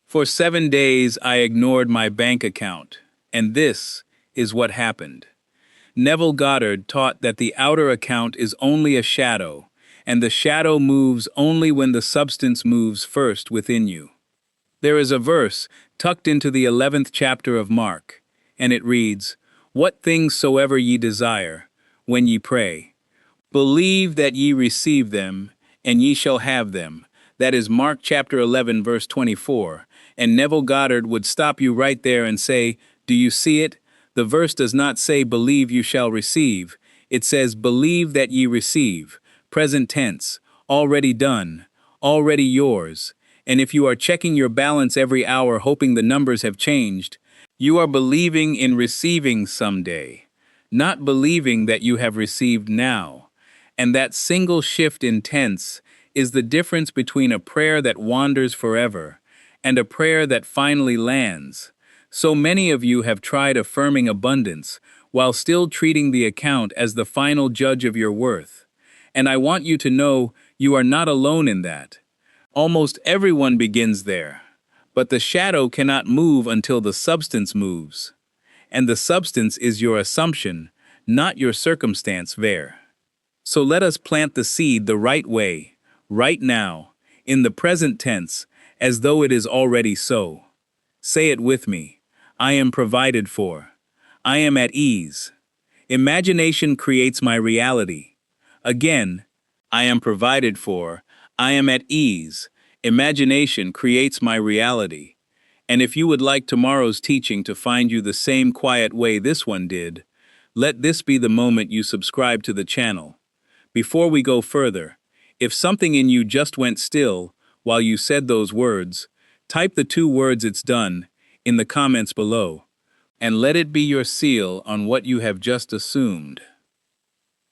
For 7 days, I ignored my bank account, and this is what happened. Neville Goddard taught that the outer account is only a shadow, and the shadow moves only when the substance moves first within you. There is a verse tucked into the 11th chapter of Mark, and it reads, "What things soever ye desire, when ye pray, believe that ye receive them, and ye shall have them." That is Mark chapter 11, verse 24. And Neville Goddard would stop you right there and say, "Do you see it? The verse does not say believe you shall receive. It says believe that ye receive. Present tense, already done, already yours. And if you are checking your balance every hour hoping the numbers have changed, you are believing in receiving someday, not believing that you have received now. And that single shift in tense is the difference between a prayer that wanders forever and a prayer that finally lands. So many of you have tried affirming abundance while still treating the account as the final judge of your worth. And I want you to know you are not alone in that. Almost everyone begins there, but the shadow cannot move until the substance moves. And the substance is your assumption, not your circumstance there. So let us plant the seed the right way, right now, in the present tense, as though it is already so. Say it with me. I am provided for. I am at ease. Imagination creates my reality. Again, I am provided for. I am at ease. Imagination creates my reality. And if you would like tomorrow's teaching to find you the same quiet way this one did, let this be the moment you subscribe to the channel. Before we go further, if something in you just went still while you said those words, type the 2 words "it's done" in the comments below, and let it be your seal on what you have just assumed.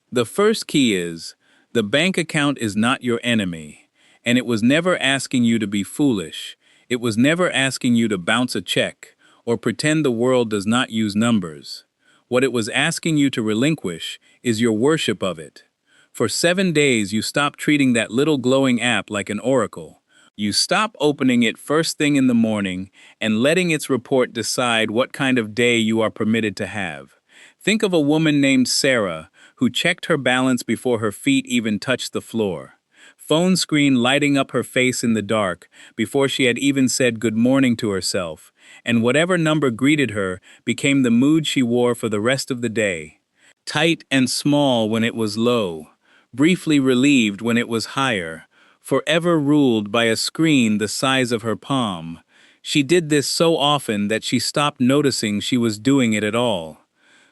The first key is, the bank account is not your enemy, and it was never asking you to be foolish. It was never asking you to bounce a check or pretend the world does not use numbers. What it was asking you to relinquish is your worship of it. For 7 days, you stopped treating that little glowing app like an oracle. You stop opening it first thing in the morning and letting its report decide what kind of day you are permitted to have. Think of a woman named Sarah who checked her balance before her feet even touched the floor. Phone screen lighting up her face in the dark before she had even said good morning to herself, and whatever number greeted her became the mood she wore for the rest of the day. Tight and small when it was low, briefly relieved when it was higher, forever ruled by a screen the size of her palm. She did this so often that she stopped noticing she was doing it at all.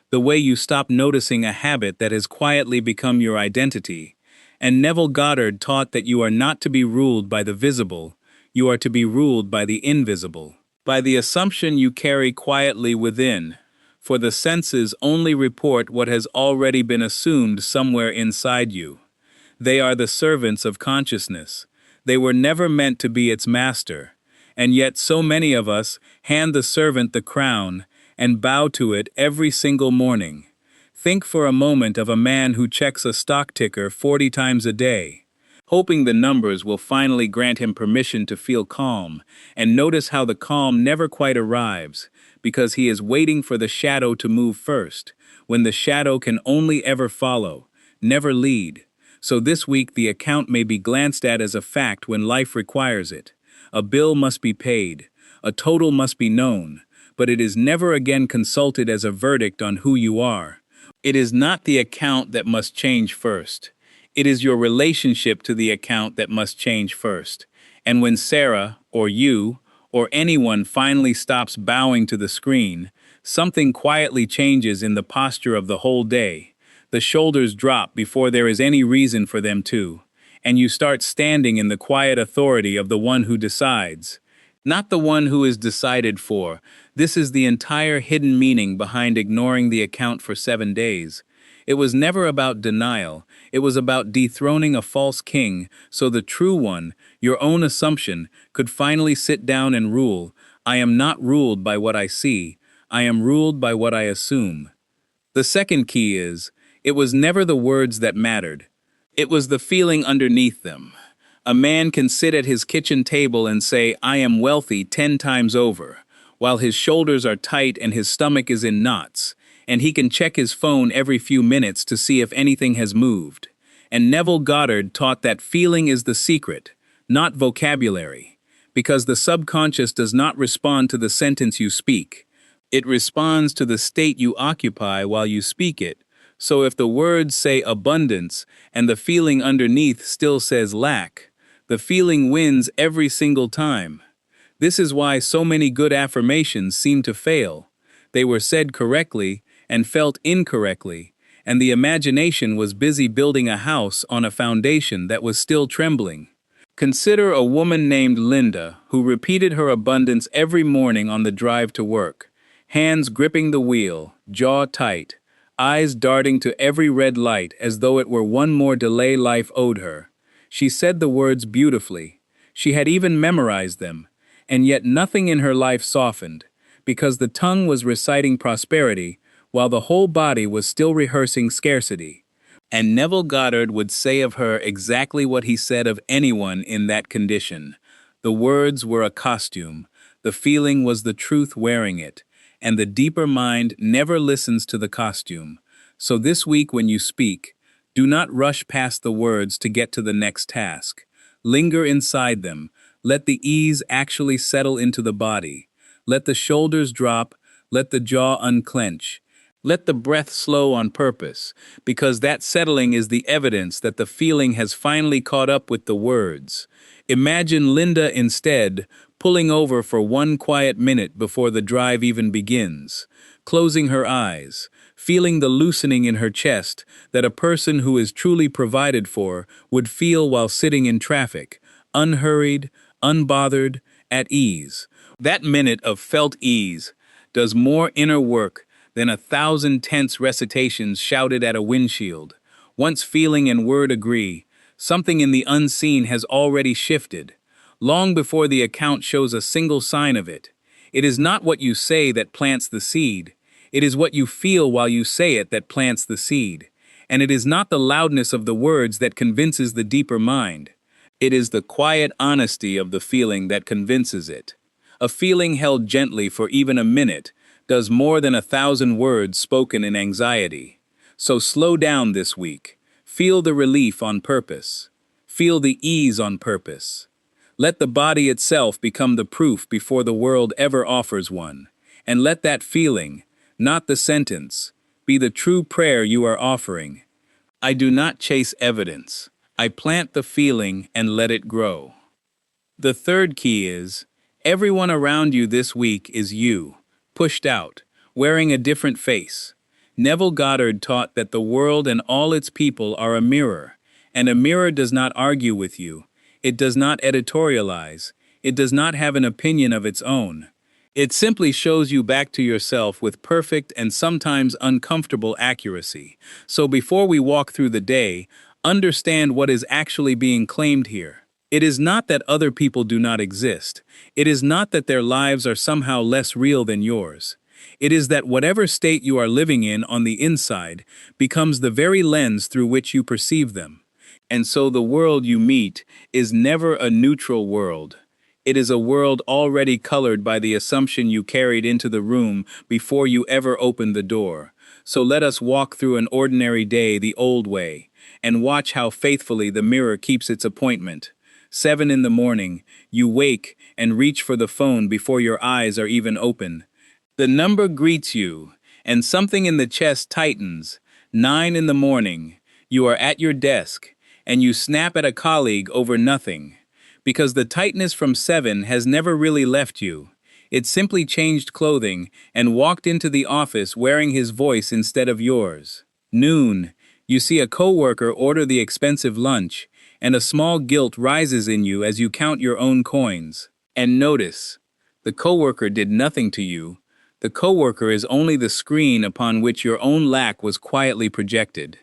The way you stop noticing a habit that has quietly become your identity. And Neville Goddard taught that you are not to be ruled by the visible, you are to be ruled by the invisible, by the assumption you carry quietly within. For the senses only report what has already been assumed somewhere inside you. They are the servants of consciousness. They were never meant to be its master. And yet so many of us hand the servant the crown and bow to it every single morning. Think for a moment of a man who checks a stock ticker 40 times a day, hoping the numbers will finally grant him permission to feel calm, and notice how the calm never quite arrives, because he is waiting for the shadow to move first, when the shadow can only ever follow, never lead. So this week the account may be glanced at as a fact when life requires it. A bill must be paid, a total must be known, but it is never again consulted as a verdict on who you are. It is not the account that must change first. It is your relationship to the account that must change first. And when Sarah, or you, or anyone finally stops bowing to the screen, something quietly changes in the posture of the whole day. The shoulders drop before there is any reason for them to, and you start standing in the quiet authority of the one who decides, not the one who is decided for. This is the entire hidden meaning behind ignoring the account for 7 days. It was never about denial. It was about dethroning a false king so the true one, your own assumption, could finally sit down and rule. I am not ruled by what I see. I am ruled by what I assume. The second key is, it was never the words that mattered. It was the feeling underneath them. A man can sit at his kitchen table and say, "I am wealthy" 10 times over, while his shoulders are tight and his stomach is in knots, and he can check his phone every few minutes to see if anything has moved. And Neville Goddard taught that feeling is the secret, not vocabulary, because the subconscious does not respond to the sentence you speak. It responds to the state you occupy while you speak it. So if the words say abundance and the feeling underneath still says lack, the feeling wins every single time. This is why so many good affirmations seem to fail. They were said correctly and felt incorrectly, and the imagination was busy building a house on a foundation that was still trembling. Consider a woman named Linda who repeated her abundance every morning on the drive to work, hands gripping the wheel, jaw tight, eyes darting to every red light as though it were one more delay life owed her. She said the words beautifully. She had even memorized them, and yet nothing in her life softened, because the tongue was reciting prosperity while the whole body was still rehearsing scarcity. And Neville Goddard would say of her exactly what he said of anyone in that condition. The words were a costume, the feeling was the truth wearing it, and the deeper mind never listens to the costume. So this week when you speak, do not rush past the words to get to the next task. Linger inside them. Let the ease actually settle into the body. Let the shoulders drop. Let the jaw unclench. Let the breath slow on purpose, because that settling is the evidence that the feeling has finally caught up with the words. Imagine Linda instead pulling over for one quiet minute before the drive even begins, closing her eyes, feeling the loosening in her chest that a person who is truly provided for would feel while sitting in traffic, unhurried, unbothered, at ease. That minute of felt ease does more inner work than 1,000 tense recitations shouted at a windshield. Once feeling and word agree, something in the unseen has already shifted, long before the account shows a single sign of it. It is not what you say that plants the seed. It is what you feel while you say it that plants the seed. And it is not the loudness of the words that convinces the deeper mind. It is the quiet honesty of the feeling that convinces it. A feeling held gently for even a minute does more than 1,000 words spoken in anxiety. So slow down this week. Feel the relief on purpose. Feel the ease on purpose. Let the body itself become the proof before the world ever offers one. And let that feeling, not the sentence, be the true prayer you are offering. I do not chase evidence. I plant the feeling and let it grow. The third key is, everyone around you this week is you, pushed out, wearing a different face. Neville Goddard taught that the world and all its people are a mirror, and a mirror does not argue with you. It does not editorialize. It does not have an opinion of its own. It simply shows you back to yourself with perfect and sometimes uncomfortable accuracy. So before we walk through the day, understand what is actually being claimed here. It is not that other people do not exist. It is not that their lives are somehow less real than yours. It is that whatever state you are living in on the inside becomes the very lens through which you perceive them. And so the world you meet is never a neutral world. It is a world already colored by the assumption you carried into the room before you ever opened the door. So let us walk through an ordinary day the old way, and watch how faithfully the mirror keeps its appointment. 7 in the morning, you wake and reach for the phone before your eyes are even open. The number greets you, and something in the chest tightens. 9 in the morning, you are at your desk, and you snap at a colleague over nothing. Because the tightness from 7 has never really left you. It simply changed clothing and walked into the office wearing his voice instead of yours. Noon, you see a coworker order the expensive lunch, and a small guilt rises in you as you count your own coins. And notice, the coworker did nothing to you. The coworker is only the screen upon which your own lack was quietly projected.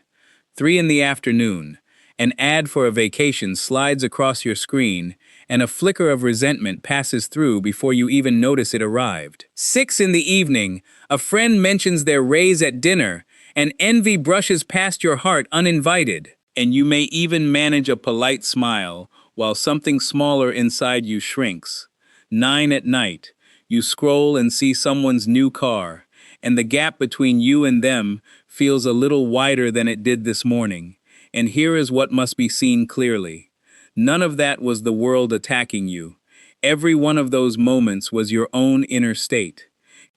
3 in the afternoon, an ad for a vacation slides across your screen, and a flicker of resentment passes through before you even notice it arrived. 6 in the evening, a friend mentions their raise at dinner, and envy brushes past your heart uninvited. And you may even manage a polite smile, while something smaller inside you shrinks. 9 at night, you scroll and see someone's new car, and the gap between you and them feels a little wider than it did this morning. And here is what must be seen clearly. None of that was the world attacking you. Every one of those moments was your own inner state,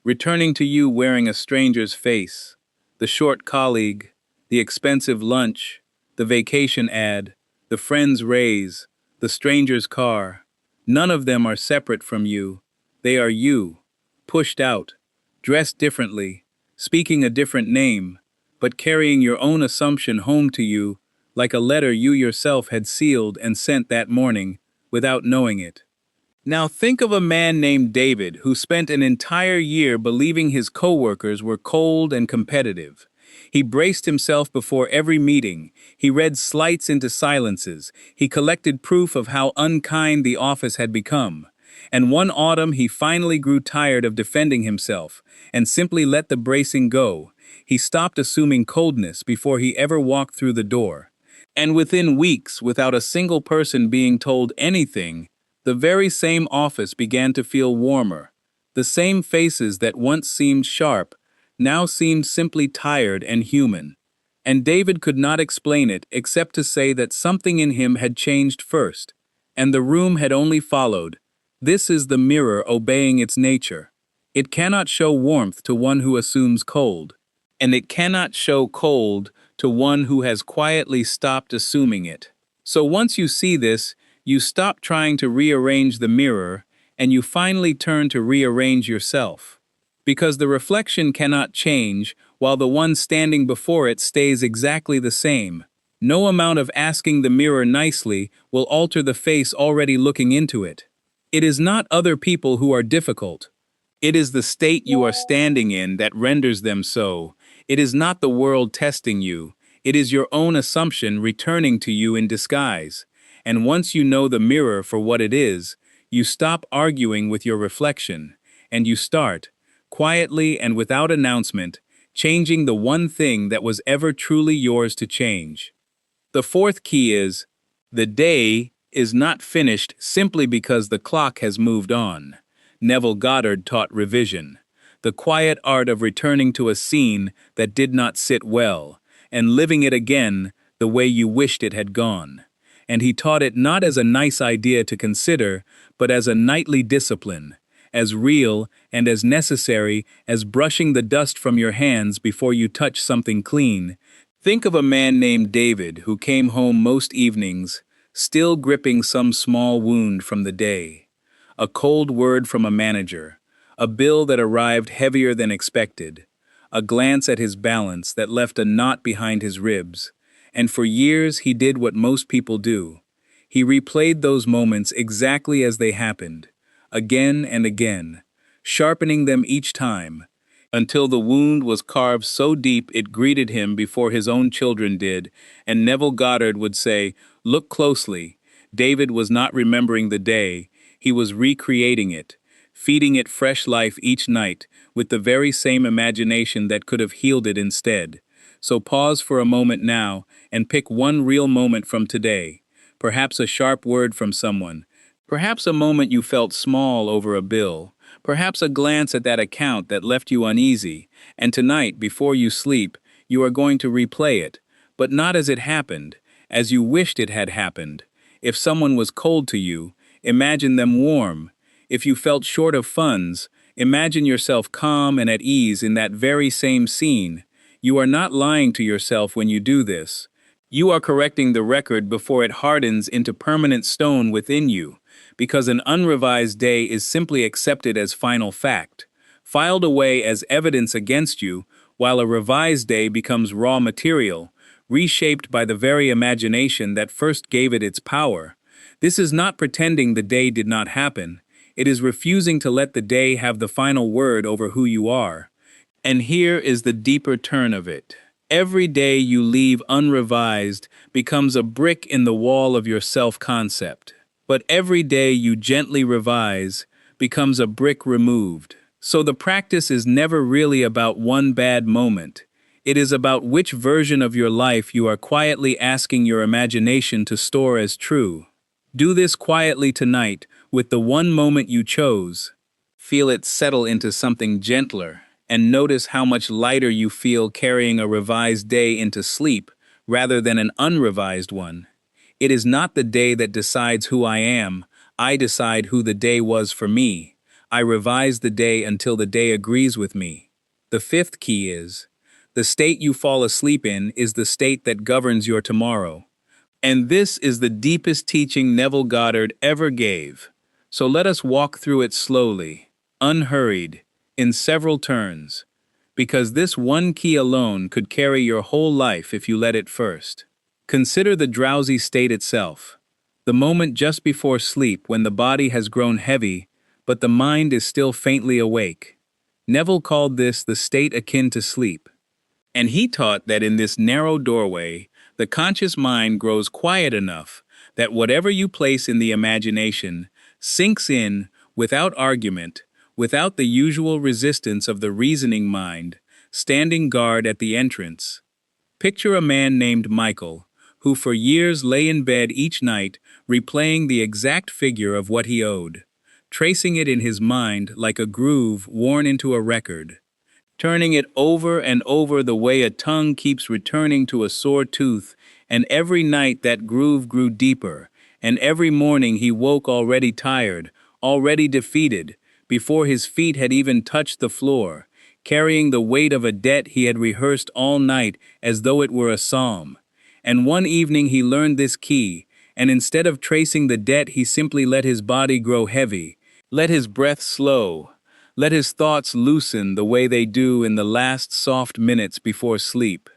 returning to you wearing a stranger's face. The short colleague, the expensive lunch, the vacation ad, the friend's raise, the stranger's car. None of them are separate from you. They are you, pushed out, dressed differently, speaking a different name, but carrying your own assumption home to you like a letter you yourself had sealed and sent that morning without knowing it. Now think of a man named David who spent an entire year believing his coworkers were cold and competitive. He braced himself before every meeting, he read slights into silences, he collected proof of how unkind the office had become. And one autumn he finally grew tired of defending himself and simply let the bracing go. He stopped assuming coldness before he ever walked through the door. And within weeks, without a single person being told anything, the very same office began to feel warmer. The same faces that once seemed sharp now seemed simply tired and human. And David could not explain it except to say that something in him had changed first, and the room had only followed. This is the mirror obeying its nature. It cannot show warmth to one who assumes cold, and it cannot show cold to one who has quietly stopped assuming it. So once you see this, you stop trying to rearrange the mirror, and you finally turn to rearrange yourself. Because the reflection cannot change, while the one standing before it stays exactly the same. No amount of asking the mirror nicely will alter the face already looking into it. It is not other people who are difficult. It is the state you are standing in that renders them so. It is not the world testing you. It is your own assumption returning to you in disguise. And once you know the mirror for what it is, you stop arguing with your reflection, and you start, quietly and without announcement, changing the one thing that was ever truly yours to change. The fourth key is, the day is not finished simply because the clock has moved on. Neville Goddard taught revision, the quiet art of returning to a scene that did not sit well, and living it again the way you wished it had gone. And he taught it not as a nice idea to consider, but as a nightly discipline, as real and as necessary as brushing the dust from your hands before you touch something clean. Think of a man named David who came home most evenings, still gripping some small wound from the day. A cold word from a manager, a bill that arrived heavier than expected, a glance at his balance that left a knot behind his ribs. And for years he did what most people do. He replayed those moments exactly as they happened, again and again, sharpening them each time, until the wound was carved so deep it greeted him before his own children did, and Neville Goddard would say, "Look closely." David was not remembering the day, he was recreating it, feeding it fresh life each night with the very same imagination that could have healed it instead. So pause for a moment now and pick one real moment from today, perhaps a sharp word from someone, perhaps a moment you felt small over a bill, perhaps a glance at that account that left you uneasy, and tonight, before you sleep, you are going to replay it, but not as it happened, as you wished it had happened. If someone was cold to you, imagine them warm. If you felt short of funds, imagine yourself calm and at ease in that very same scene. You are not lying to yourself when you do this. You are correcting the record before it hardens into permanent stone within you, because an unrevised day is simply accepted as final fact, filed away as evidence against you, while a revised day becomes raw material, reshaped by the very imagination that first gave it its power. This is not pretending the day did not happen. It is refusing to let the day have the final word over who you are. And here is the deeper turn of it. Every day you leave unrevised becomes a brick in the wall of your self-concept. But every day you gently revise becomes a brick removed. So the practice is never really about one bad moment. It is about which version of your life you are quietly asking your imagination to store as true. Do this quietly tonight with the one moment you chose. Feel it settle into something gentler, and notice how much lighter you feel carrying a revised day into sleep rather than an unrevised one. It is not the day that decides who I decide who the day was for me. I revise the day until the day agrees with me. The fifth key is, the state you fall asleep in is the state that governs your tomorrow. And this is the deepest teaching Neville Goddard ever gave. So let us walk through it slowly, unhurried, in several turns, because this one key alone could carry your whole life if you let it first. Consider the drowsy state itself, the moment just before sleep when the body has grown heavy, but the mind is still faintly awake. Neville called this the state akin to sleep. And he taught that in this narrow doorway, the conscious mind grows quiet enough that whatever you place in the imagination sinks in without argument, without the usual resistance of the reasoning mind, standing guard at the entrance. Picture a man named Michael, who for years lay in bed each night replaying the exact figure of what he owed, tracing it in his mind like a groove worn into a record, turning it over and over the way a tongue keeps returning to a sore tooth, and every night that groove grew deeper, and every morning he woke already tired, already defeated, before his feet had even touched the floor, carrying the weight of a debt he had rehearsed all night as though it were a psalm. And one evening he learned this key, and instead of tracing the debt he simply let his body grow heavy, let his breath slow, let his thoughts loosen the way they do in the last soft minutes before sleep.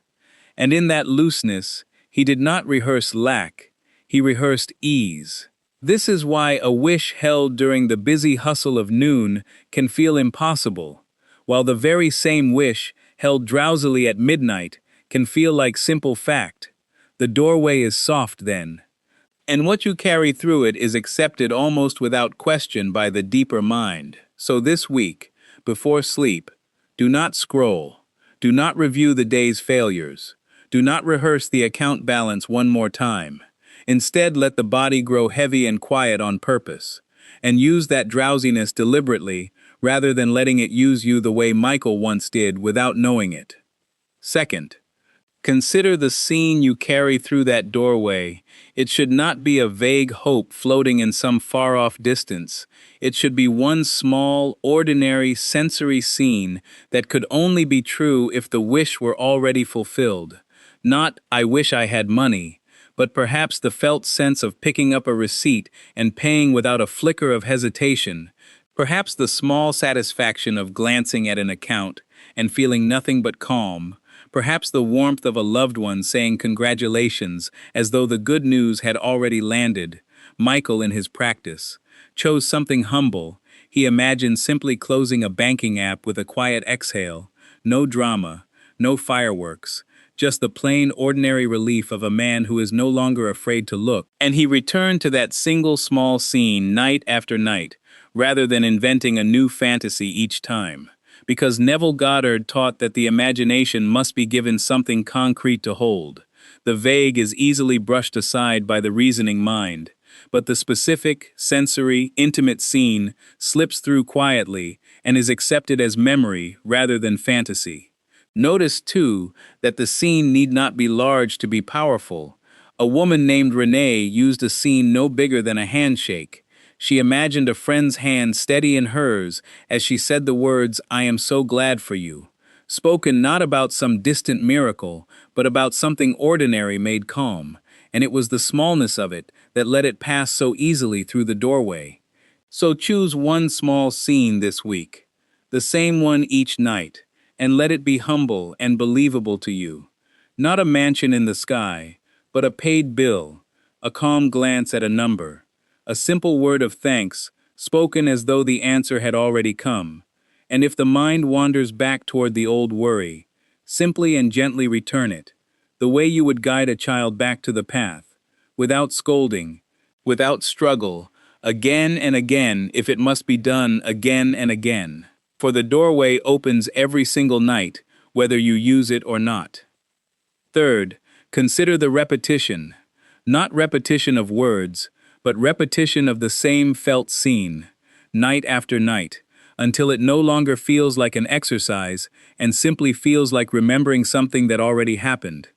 And in that looseness, he did not rehearse lack, he rehearsed ease. This is why a wish held during the busy hustle of noon can feel impossible, while the very same wish held drowsily at midnight can feel like simple fact. The doorway is soft then, and what you carry through it is accepted almost without question by the deeper mind. So this week, before sleep, do not scroll, do not review the day's failures, do not rehearse the account balance one more time. Instead, let the body grow heavy and quiet on purpose, and use that drowsiness deliberately rather than letting it use you the way Michael once did without knowing it. Second, consider the scene you carry through that doorway. It should not be a vague hope floating in some far-off distance. It should be one small, ordinary, sensory scene that could only be true if the wish were already fulfilled. Not, I wish I had money, but perhaps the felt sense of picking up a receipt and paying without a flicker of hesitation. Perhaps the small satisfaction of glancing at an account and feeling nothing but calm. Perhaps the warmth of a loved one saying congratulations as though the good news had already landed. Michael, in his practice, chose something humble. He imagined simply closing a banking app with a quiet exhale. No drama, no fireworks, just the plain, ordinary relief of a man who is no longer afraid to look. And he returned to that single small scene night after night, rather than inventing a new fantasy each time. Because Neville Goddard taught that the imagination must be given something concrete to hold. The vague is easily brushed aside by the reasoning mind, but the specific, sensory, intimate scene slips through quietly and is accepted as memory rather than fantasy. Notice, too, that the scene need not be large to be powerful. A woman named Renee used a scene no bigger than a handshake. She imagined a friend's hand steady in hers as she said the words, "I am so glad for you," spoken not about some distant miracle, but about something ordinary made calm, and it was the smallness of it that let it pass so easily through the doorway. So choose one small scene this week, the same one each night, and let it be humble and believable to you. Not a mansion in the sky, but a paid bill, a calm glance at a number, a simple word of thanks, spoken as though the answer had already come. And if the mind wanders back toward the old worry, simply and gently return it, the way you would guide a child back to the path, without scolding, without struggle, again and again if it must be done again and again. For the doorway opens every single night, whether you use it or not. Third, consider the repetition, not repetition of words, but repetition of the same felt scene, night after night, until it no longer feels like an exercise and simply feels like remembering something that already happened.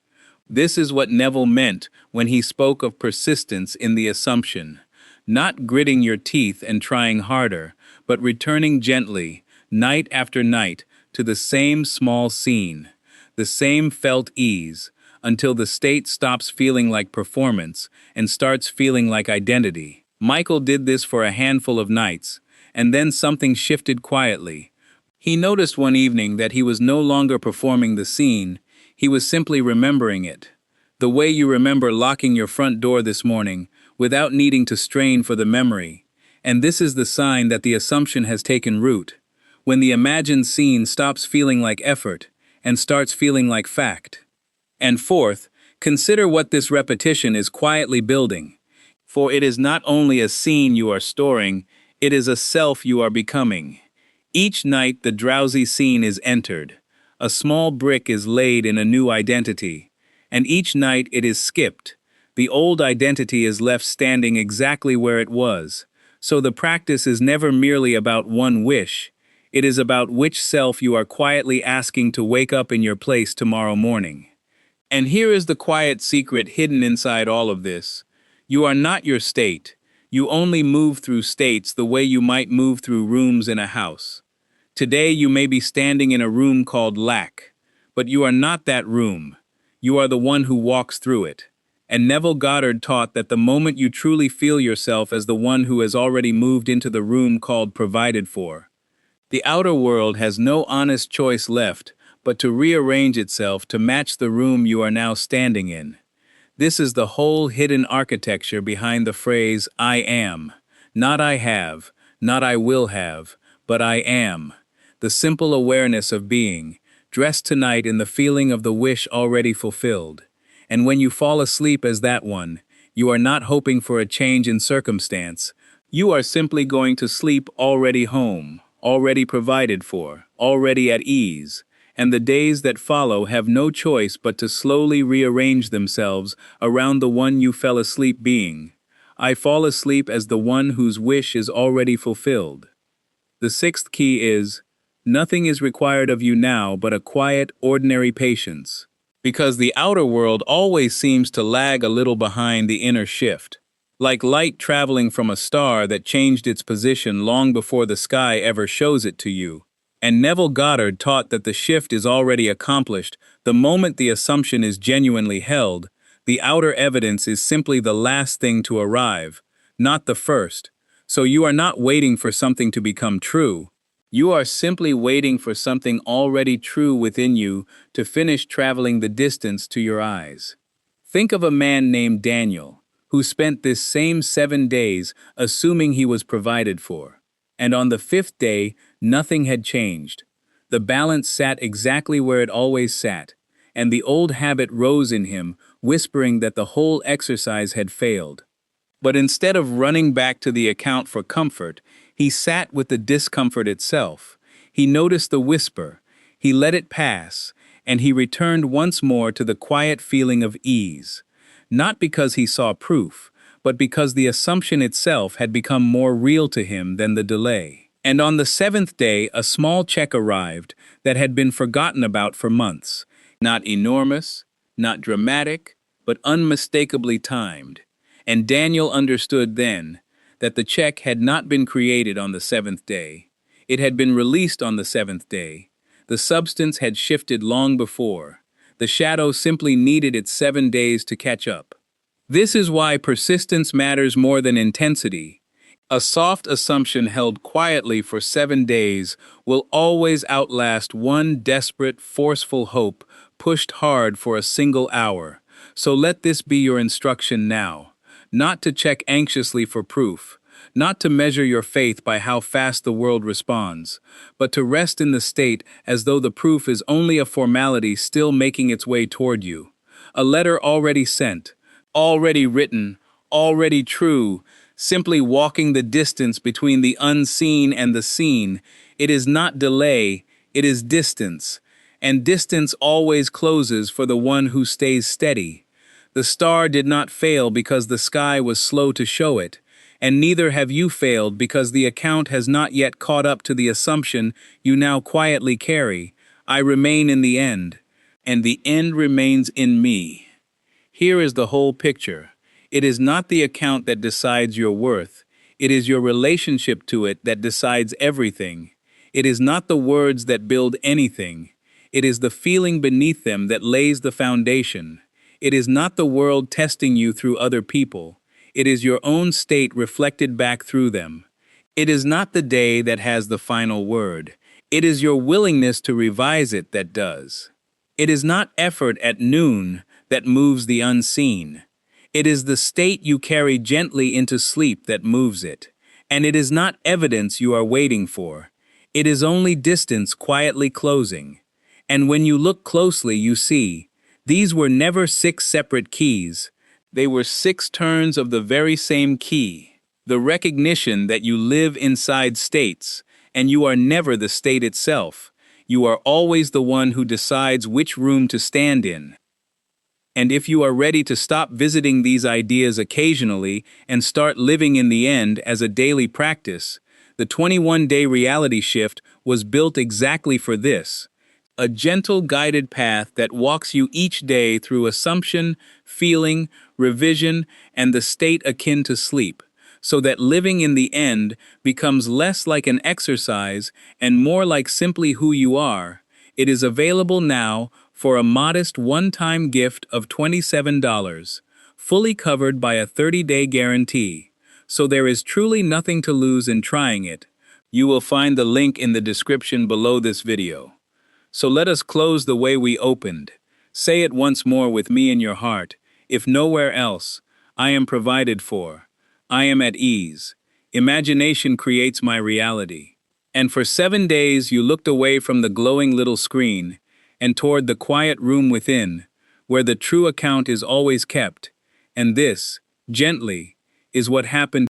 This is what Neville meant when he spoke of persistence in the assumption. Not gritting your teeth and trying harder, but returning gently, night after night, to the same small scene, the same felt ease, until the state stops feeling like performance and starts feeling like identity. Michael did this for a handful of nights, and then something shifted quietly. He noticed one evening that he was no longer performing the scene, he was simply remembering it. The way you remember locking your front door this morning, without needing to strain for the memory. And this is the sign that the assumption has taken root. When the imagined scene stops feeling like effort and starts feeling like fact. And fourth, consider what this repetition is quietly building. For it is not only a scene you are storing, it is a self you are becoming. Each night the drowsy scene is entered. A small brick is laid in a new identity. And each night it is skipped. The old identity is left standing exactly where it was. So the practice is never merely about one wish. It is about which self you are quietly asking to wake up in your place tomorrow morning. And here is the quiet secret hidden inside all of this. You are not your state. You only move through states the way you might move through rooms in a house. Today you may be standing in a room called lack, but you are not that room. You are the one who walks through it. And Neville Goddard taught that the moment you truly feel yourself as the one who has already moved into the room called provided for, the outer world has no honest choice left but to rearrange itself to match the room you are now standing in. This is the whole hidden architecture behind the phrase, I am. Not I have, not I will have, but I am. The simple awareness of being, dressed tonight in the feeling of the wish already fulfilled. And when you fall asleep as that one, you are not hoping for a change in circumstance. You are simply going to sleep already home, already provided for, already at ease. And the days that follow have no choice but to slowly rearrange themselves around the one you fell asleep being. I fall asleep as the one whose wish is already fulfilled. The sixth key is, nothing is required of you now but a quiet, ordinary patience. Because the outer world always seems to lag a little behind the inner shift. Like light traveling from a star that changed its position long before the sky ever shows it to you. And Neville Goddard taught that the shift is already accomplished the moment the assumption is genuinely held. The outer evidence is simply the last thing to arrive, not the first. So you are not waiting for something to become true. You are simply waiting for something already true within you to finish traveling the distance to your eyes. Think of a man named Daniel, who spent this same 7 days assuming he was provided for. And on the 5th day, nothing had changed. The balance sat exactly where it always sat, and the old habit rose in him, whispering that the whole exercise had failed. But instead of running back to the account for comfort, he sat with the discomfort itself. He noticed the whisper, he let it pass, and he returned once more to the quiet feeling of ease. Not because he saw proof, but because the assumption itself had become more real to him than the delay. And on the 7th day, a small check arrived that had been forgotten about for months. Not enormous, not dramatic, but unmistakably timed. And Daniel understood then that the check had not been created on the 7th day. It had been released on the 7th day. The substance had shifted long before. The shadow simply needed its 7 days to catch up. This is why persistence matters more than intensity. A soft assumption held quietly for 7 days will always outlast one desperate, forceful hope pushed hard for a single hour. So let this be your instruction now. Not to check anxiously for proof, not to measure your faith by how fast the world responds, but to rest in the state as though the proof is only a formality still making its way toward you. A letter already sent, already written, already true, simply walking the distance between the unseen and the seen. It is not delay, it is distance, and distance always closes for the one who stays steady. The star did not fail because the sky was slow to show it, and neither have you failed because the account has not yet caught up to the assumption you now quietly carry. I remain in the end, and the end remains in me. Here is the whole picture. It is not the account that decides your worth. It is your relationship to it that decides everything. It is not the words that build anything. It is the feeling beneath them that lays the foundation. It is not the world testing you through other people. It is your own state reflected back through them. It is not the day that has the final word. It is your willingness to revise it that does. It is not effort at noon that moves the unseen. It is the state you carry gently into sleep that moves it. And it is not evidence you are waiting for. It is only distance quietly closing. And when you look closely, you see, these were never 6 separate keys. They were 6 turns of the very same key. The recognition that you live inside states, and you are never the state itself. You are always the one who decides which room to stand in. And if you are ready to stop visiting these ideas occasionally and start living in the end as a daily practice, the 21-day reality shift was built exactly for this. A gentle guided path that walks you each day through assumption, feeling, revision, and the state akin to sleep, so that living in the end becomes less like an exercise and more like simply who you are. It is available now for a modest one-time gift of $27, fully covered by a 30-day guarantee. So there is truly nothing to lose in trying it. You will find the link in the description below this video. So let us close the way we opened. Say it once more with me in your heart. If nowhere else, I am provided for. I am at ease. Imagination creates my reality. And for 7 days you looked away from the glowing little screen and toward the quiet room within, where the true account is always kept. And this, gently, is what happened